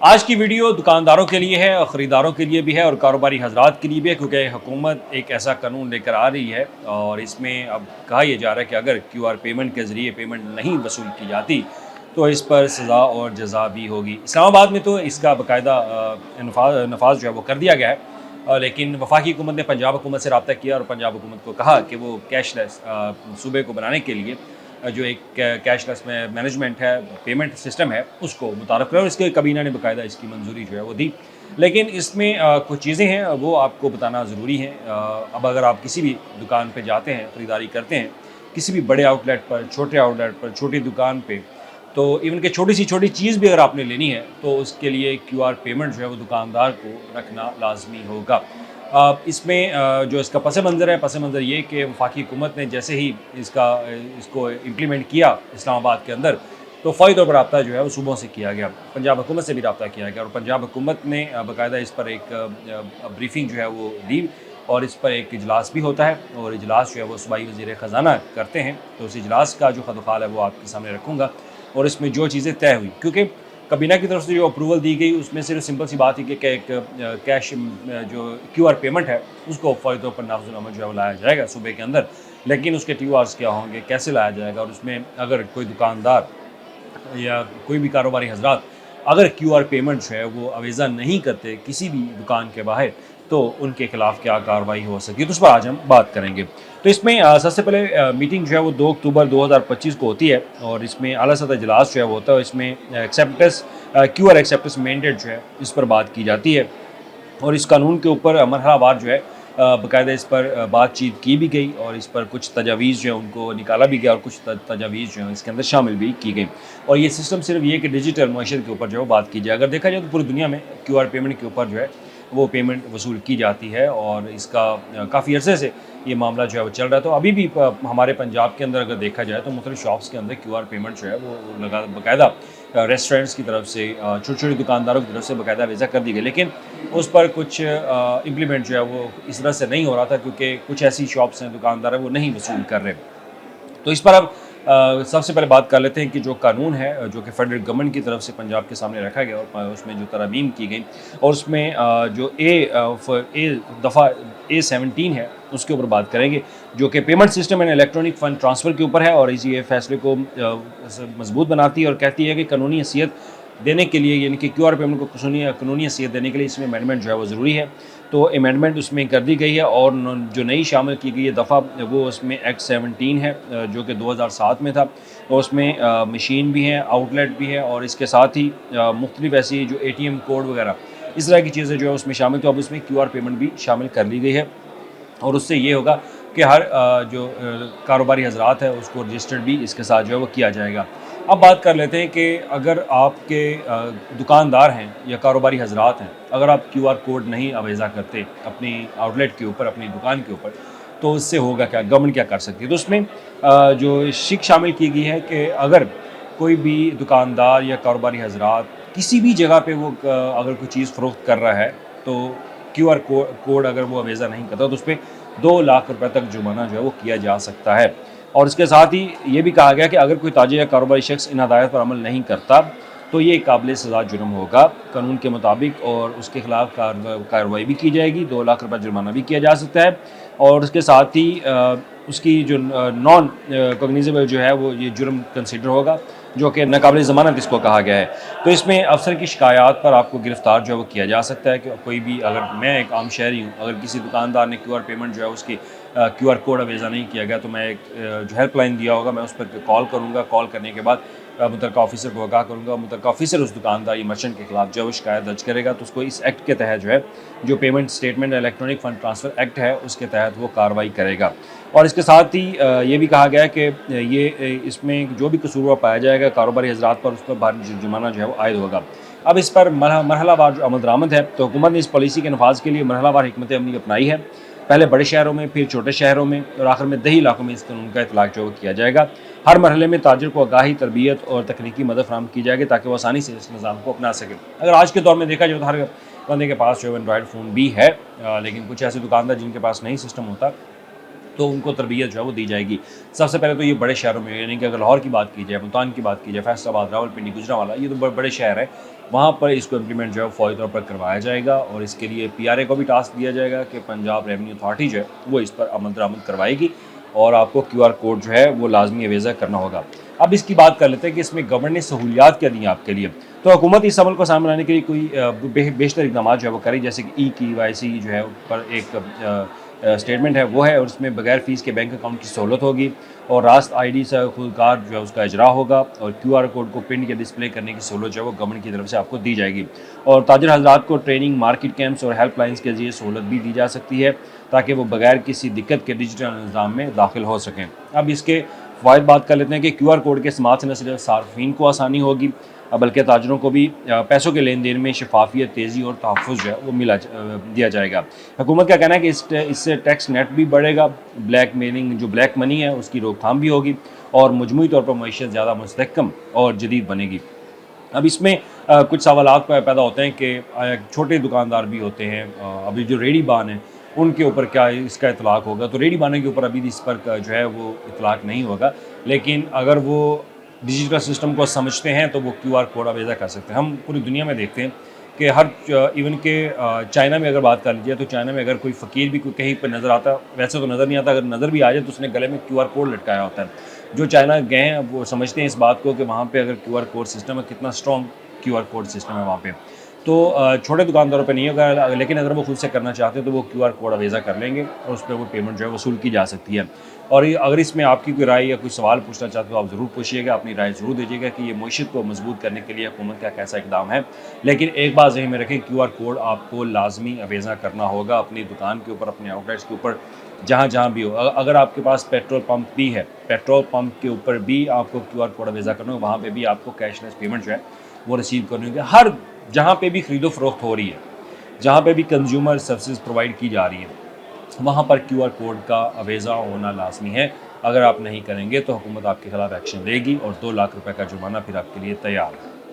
आज की वीडियो दुकानदारों के लिए है और ख़रीदारों के लिए भी है और कारोबारी हजरात के लिए भी है, क्योंकि हुकूमत एक ऐसा कानून लेकर आ रही है और इसमें अब कहा यह जा रहा है कि अगर क्यूआर पेमेंट के ज़रिए पेमेंट नहीं वसूल की जाती तो इस पर सज़ा और जज़ा भी होगी। इस्लामाबाद में तो इसका बाकायदा नफाज जो है वो कर दिया गया है, लेकिन वफाकी हुकूमत ने पंजाब हुकूमत से रब्ता किया और पंजाब हुकूमत को कहा कि वो कैशलेस सूबे को बनाने के लिए जो एक कैशलेस में मैनेजमेंट है, पेमेंट सिस्टम है, उसको मुतारफ़ करें और इसके काबीना ने बाकायदा इसकी मंजूरी जो है वो दी। लेकिन इसमें कुछ चीज़ें हैं वो आपको बताना ज़रूरी है। अब अगर आप किसी भी दुकान पे जाते हैं, ख़रीदारी करते हैं, किसी भी बड़े आउटलेट पर, छोटे आउटलेट पर, छोटी दुकान पे, तो इवन कि छोटी सी छोटी चीज़ भी अगर आपने लेनी है तो उसके लिए क्यूआर पेमेंट जो है वो दुकानदार को रखना लाज़मी होगा। इसमें जो इसका पस मंज़र है, पस मंज़र ये कि वफाकी हुकूमत ने जैसे ही इसको इम्प्लीमेंट किया इस्लामाबाद के अंदर, तो फ़ौरी तौर पर रब्ता जो है वो सूबों से किया गया, पंजाब हुकूमत से भी रब्ता किया गया और पंजाब हुकूमत ने बाकायदा इस पर एक ब्रीफिंग जो है वो दी और इस पर एक इजलास भी होता है और इजलास जो है वो सूबाई वज़ीर ख़ज़ाना करते हैं। तो उस इजलास का जो खतखाल है वो आपके सामने रखूँगा और इसमें जो चीज़ें तय हुई, क्योंकि कबीना की तरफ से जो अप्रूवल दी गई उसमें सिर्फ सिंपल सी बात है कि एक कैश जो क्यूआर पेमेंट है उसको फ़ौरी तौर पर नाफ़िज़ुल अमल जो है वो लाया जाएगा सूबे के अंदर। लेकिन उसके ट्यूआर्स क्या होंगे, कैसे लाया जाएगा और उसमें अगर कोई दुकानदार या कोई भी कारोबारी हजरात अगर क्यूआर पेमेंट जो है वो अवेज़ा नहीं करते किसी भी दुकान के बाहर, तो उनके खिलाफ क्या कार्रवाई हो सकती है, तो उस पर आज हम बात करेंगे। तो इसमें सबसे पहले मीटिंग जो है वो 2 अक्टूबर 2025 को होती है और इसमें आला सतह इजलास जो है वो होता है। इसमें एक्सेप्टेंस क्यूआर एक्सेप्टेंस मैंडेट जो है इस पर बात की जाती है और इस कानून के ऊपर मरहलावार जो है बाकायदा इस पर बातचीत की भी गई और इस पर कुछ तजावीज़ जो है उनको निकाला भी गया और कुछ तजावीज़ जो है इसके अंदर शामिल भी की गई। और ये सिस्टम सिर्फ ये कि डिजिटल मुआशरे के ऊपर जो है बात की जाए, अगर देखा जाए तो पूरी दुनिया में क्यूआर पेमेंट के ऊपर जो है वो पेमेंट वसूल की जाती है और इसका काफ़ी अरसे से ये मामला जो है वो चल रहा है। तो अभी भी हमारे पंजाब के अंदर अगर देखा जाए तो मुख्तलिफ शॉप्स के अंदर क्यूआर पेमेंट जो है वो लगा बाकायदा रेस्टोरेंट्स की तरफ से, छोटी छोटी दुकानदारों की तरफ से बाकायदा वेज़ा कर दी गई, लेकिन उस पर कुछ इम्प्लीमेंट जो है वो इस तरह से नहीं हो रहा था क्योंकि कुछ ऐसी शॉप्स हैं, दुकानदार हैं, वो नहीं वसूल कर रहे। तो इस पर अब सबसे पहले बात कर लेते हैं कि जो कानून है जो कि फेडरल गवर्नमेंट की तरफ से पंजाब के सामने रखा गया और उसमें जो तरमीम की गई और उसमें जो दफ़ा A17 है उसके ऊपर बात करेंगे, जो कि payment system and electronic fund transfer के ऊपर है और इसी फैसले को मजबूत बनाती है और कहती है कि कानूनी हैसियत देने के लिए, यानी कि क्यूआर पेमेंट को कानूनी हैसियत देने के लिए इसमें अमेंडमेंट जो है वो ज़रूरी है। तो अमेंडमेंट उसमें कर दी गई है और जो नई शामिल की गई है दफ़ा वो उसमें एक्ट 17 है जो कि 2007 में था। तो उसमें मशीन भी है, आउटलेट भी है और इसके साथ ही मुख्तलिफ ऐसी जो ATM कोड वगैरह इस तरह की चीज़ें जो है उसमें शामिल, तो अब उसमें क्यूआर पेमेंट भी शामिल कर ली गई है और उससे ये होगा कि हर जो कारोबारी हजरात है उसको रजिस्टर्ड भी इसके साथ जो है वो किया जाएगा। अब बात कर लेते हैं कि अगर आपके दुकानदार हैं या कारोबारी हजरात हैं, अगर आप क्यूआर कोड नहीं अवेज़ा करते अपनी आउटलेट के ऊपर, अपनी दुकान के ऊपर, तो उससे होगा क्या, गवर्नमेंट क्या कर सकती है। तो उसमें जो शिक शामिल की गई है कि अगर कोई भी दुकानदार या कारोबारी हजरात किसी भी जगह पे वो अगर कोई चीज़ फ़रोख्त कर रहा है तो क्यूआर कोड अगर वो अवेज़ा नहीं करता तो उस पर 2 लाख रुपए तक जुर्माना जो है वो किया जा सकता है। और इसके साथ ही ये भी कहा गया कि अगर कोई ताजिर या कारोबारी शख्स इन हदायत पर अमल नहीं करता तो ये काबिल सज़ा जुर्म होगा कानून के मुताबिक और उसके खिलाफ कार्रवाई भी की जाएगी, 2 लाख रुपये जुर्माना भी किया जा सकता है और उसके साथ ही उसकी जो नॉन कॉग्निजेबल जो है वो ये जुर्म कंसिडर होगा, जो कि नाकाबिल ज़मानत इसको कहा गया है। तो इसमें अफसर की शिकायत पर आपको गिरफ़्तार जो है वो किया जा सकता है कि कोई भी, अगर मैं एक आम शहरी हूँ, अगर किसी दुकानदार ने क्यूआर पेमेंट जो है उसकी क्यूआर कोड अवेज़ा नहीं किया गया तो मैं एक जो हेल्पलाइन दिया होगा मैं उस पर कॉल करूँगा, कॉल करने के बाद मुतल्लिका ऑफिसर को आगाह करूँगा, मुतल्लिका ऑफिसर उस दुकानदार या मर्चेंट के खिलाफ जो है वो शिकायत दर्ज करेगा तो उसको इस एक्ट के तहत जो है, जो payment statement electronic fund transfer act है उसके तहत वो कार्रवाई करेगा। और इसके साथ ही ये भी कहा गया है कि ये इसमें जो भी कसूरवार पाया जाएगा कारोबारी हजरात पर, उस पर भारी जुर्माना जो है वो आयद होगा। अब इस पर मरहलावार जो अमल दरामद है, तो हुकूमत ने इस पॉलिसी के नफाज के लिए मरहलावार हिकमत अमली अपनाई है, पहले बड़े शहरों में, फिर छोटे शहरों में और आखिर में दही इलाकों में इस कानून का इतलाक़ जो किया जाएगा। हर मरहले में ताजिर को आगाही, तरबियत और तकनीकी मदद फराहम की जाएगी ताकि वो आसानी से इस निज़ाम को अपना सके। अगर आज के दौर में देखा जाए तो हर बंदे के पास जो एंड्रॉयड फ़ोन भी है, लेकिन कुछ ऐसे दुकानदार जिनके पास नहीं सिस्टम होता तो उनको तरबियत जो है वो दी जाएगी। सबसे पहले तो ये बड़े शहरों में, यानी कि अगर लाहौर की बात की जाए, मुल्तान की बात की जाए, फैसलाबाद, रावलपिंडी, गुजरांवाला, ये तो बड़े शहर हैं। वहाँ पर इसको इम्प्लीमेंट जो है फौरी तौर पर करवाया जाएगा और इसके लिए PRA को भी टास्क दिया जाएगा कि पंजाब रेवेन्यू अथॉरिटी जो है वो इस पर अमल दरामद करवाएगी और आपको QR कोड जो है वो लाजमी अवेज़ा करना होगा। अब इसकी बात कर लेते हैं कि इसमें गवर्नमेंट ने सहूलियात क्या दी हैं आपके लिए। तो हुकूमत इस अमल को सामने लाने के लिए कोई बेशतर इकदाम जो है वो करी, जैसे कि EKYC जो है पर एक स्टेटमेंट है वो है, और उसमें बगैर फ़ीस के बैंक अकाउंट की सहूलत होगी और रास्त ID से खुदकार जो है उसका इजरा होगा और QR कोड को प्रिंट या डिस्प्ले करने की सहूलत जो है वो गवर्नमेंट की तरफ से आपको दी जाएगी। और ताजर हज़रात को ट्रेनिंग, मार्केट कैंप्स और हेल्पलाइंस के जरिए सहूलत भी दी जा सकती है ताकि वो बगैर किसी दिक्कत के डिजिटल निज़ाम में दाखिल हो सकें। अब इसके फ़वाइद बात कर लेते हैं कि QR कोड के इस्तेमाल से न सिर्फ सार्फिन को आसानी होगी बल्कि ताजरों को भी पैसों के लेन देन में शफाफियत, तेज़ी और तहफ़्फ़ुज़ जो है वो दिया जाएगा। हुकूमत का कहना है कि इससे टैक्स नेट भी बढ़ेगा, ब्लैक मेलिंग जो ब्लैक मनी है उसकी रोकथाम भी होगी और मजमूई तौर पर मईशत ज़्यादा मुस्तहकम और जदीद बनेगी। अब इसमें कुछ सवालात पैदा होते हैं कि छोटे दुकानदार भी होते हैं, अभी जो रेडी बान हैं उनके ऊपर क्या इसका इतलाक़ होगा। तो रेडी बानों के ऊपर अभी इस पर जो है वो इतलाक़ नहीं होगा, लेकिन अगर वो डिजिटल सिस्टम को समझते हैं तो वो QR कोड अवेज़ा कर सकते हैं। हम पूरी दुनिया में देखते हैं कि हर इवन के चाइना में अगर बात कर लीजिए तो चाइना में अगर कोई फ़कीर भी कोई कहीं पर नज़र आता, वैसे तो नज़र नहीं आता, अगर नज़र भी आ जाए तो उसने गले में QR कोड लटकाया होता है। जो चाइना गए हैं वो समझते हैं इस बात को कि वहाँ पे अगर QR कोड सिस्टम है, कितना स्ट्रॉन्ग QR कोड सिस्टम है वहाँ पे। तो छोटे दुकानदारों पे नहीं होगा, लेकिन अगर वो खुद से करना चाहते हैं तो वो QR कोड अवेज़ा कर लेंगे और उस पर वो पेमेंट जो है वसूल की जा सकती है। और अगर इसमें आपकी कोई राय या कोई सवाल पूछना चाहते हो तो आप ज़रूर पूछिएगा, अपनी राय ज़रूर दीजिएगा कि ये मईशत को मजबूत करने के लिए हुकूमत का कैसा इक़दाम है। लेकिन एक बात ज़हन में रखें, QR कोड आपको लाजमी अवेज़ा करना होगा अपनी दुकान के ऊपर, अपने आउटलेट्स के ऊपर, जहाँ भी हो। अगर आपके पास पेट्रोल पंप भी है, पेट्रोल पंप के ऊपर भी आपको QR कोड अवेज़ा करना होगा, वहाँ पर भी आपको कैशलेस पेमेंट जो है वो रिसीव करनी होगी। हर जहाँ पे भी ख़रीदो फ़रोख्त हो रही है, जहाँ पे भी कंज्यूमर सर्विसेज प्रोवाइड की जा रही है, वहाँ पर QR कोड का अवेज़ा होना लाजमी है। अगर आप नहीं करेंगे तो हुकूमत आपके ख़िलाफ़ एक्शन लेगी और 2 लाख रुपए का जुर्माना फिर आपके लिए तैयार है।